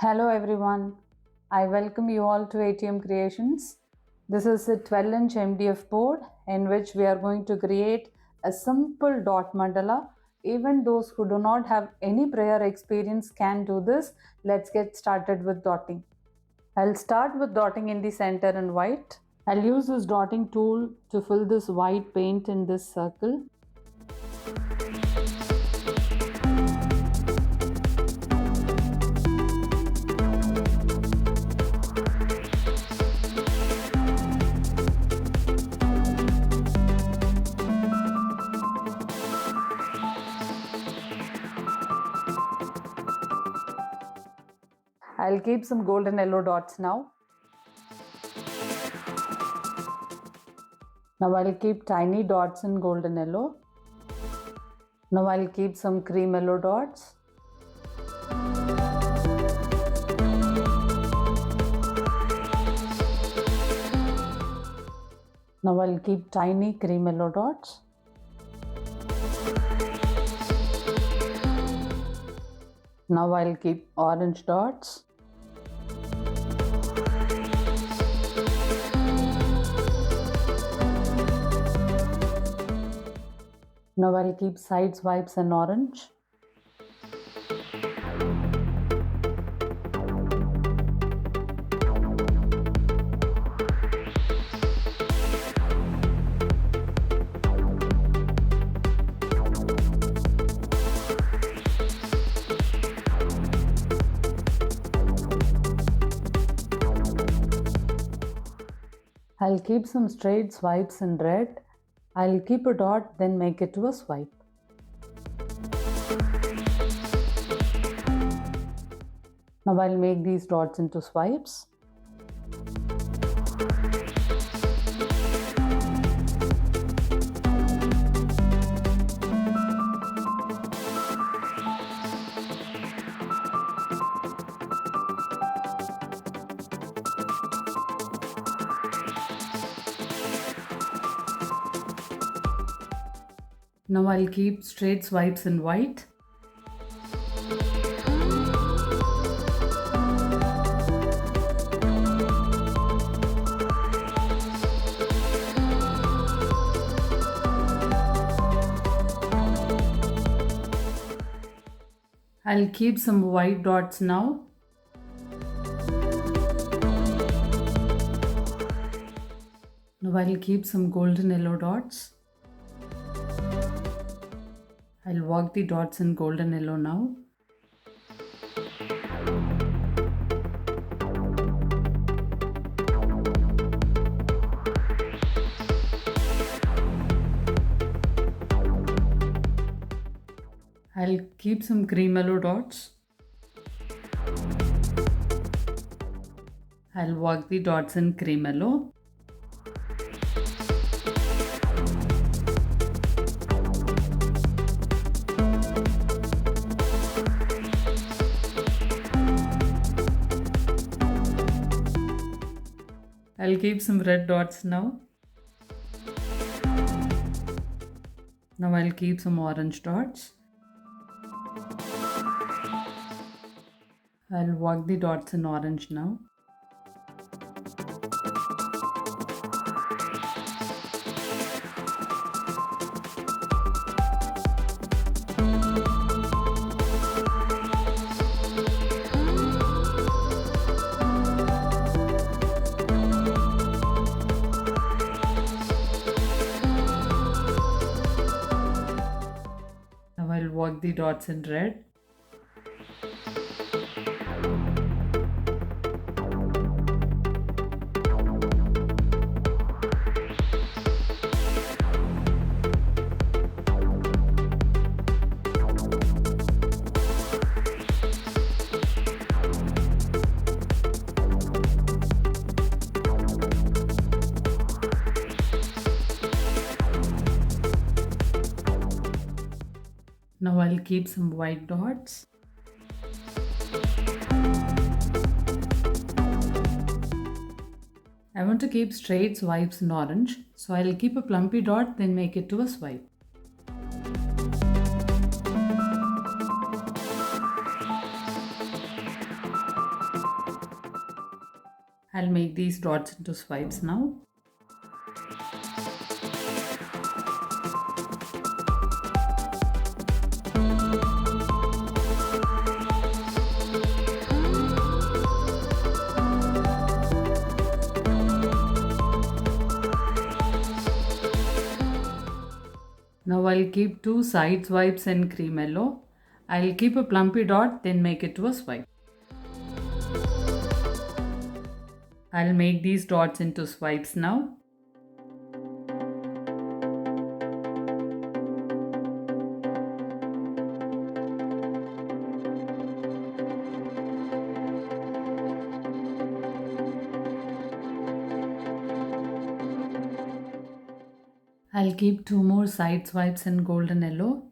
Hello everyone. I welcome you all to ATM Creations. This is a 12-inch MDF board in which we are going to create a simple dot mandala. Even those who do not have any prior experience can do this. Let's get started with dotting. I'll start with dotting in the center in white. I'll use this dotting tool to fill this white paint in this circle. I'll keep some golden yellow dots now. Now I'll keep tiny dots in golden yellow. Now I'll keep some cream yellow dots. Now I'll keep tiny cream yellow dots. Now I'll keep orange dots. Now I'll keep side swipes in orange. I'll keep some straight swipes in red. I'll keep a dot, then make it to a swipe. Now I'll make these dots into swipes. Now I'll keep straight swipes in white. I'll keep some white dots now. Now I'll keep some golden yellow dots. I'll work the dots in golden yellow now. I'll keep some cream yellow dots. I'll work the dots in cream yellow. I'll keep some red dots now. Now I'll keep some orange dots. I'll work the dots in orange now. Now I'll work the dots in red. Now I'll keep some white dots. I want to keep straight swipes in orange, so I'll keep a plumpy dot, then make it to a swipe. I'll make these dots into swipes now. Now I'll keep two side swipes in cream yellow. I'll keep a plumpy dot, then make it to a swipe. I'll make these dots into swipes now. I'll keep two more side swipes in golden yellow.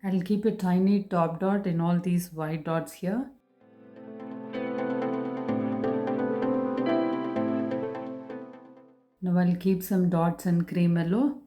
I'll keep a tiny top dot in all these white dots here. Now I'll keep some dots in cream yellow.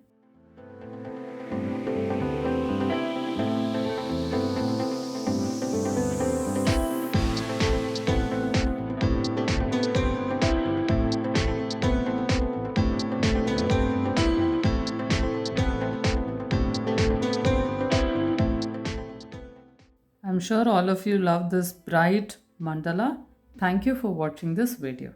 I'm sure all of you love this bright mandala. Thank you for watching this video.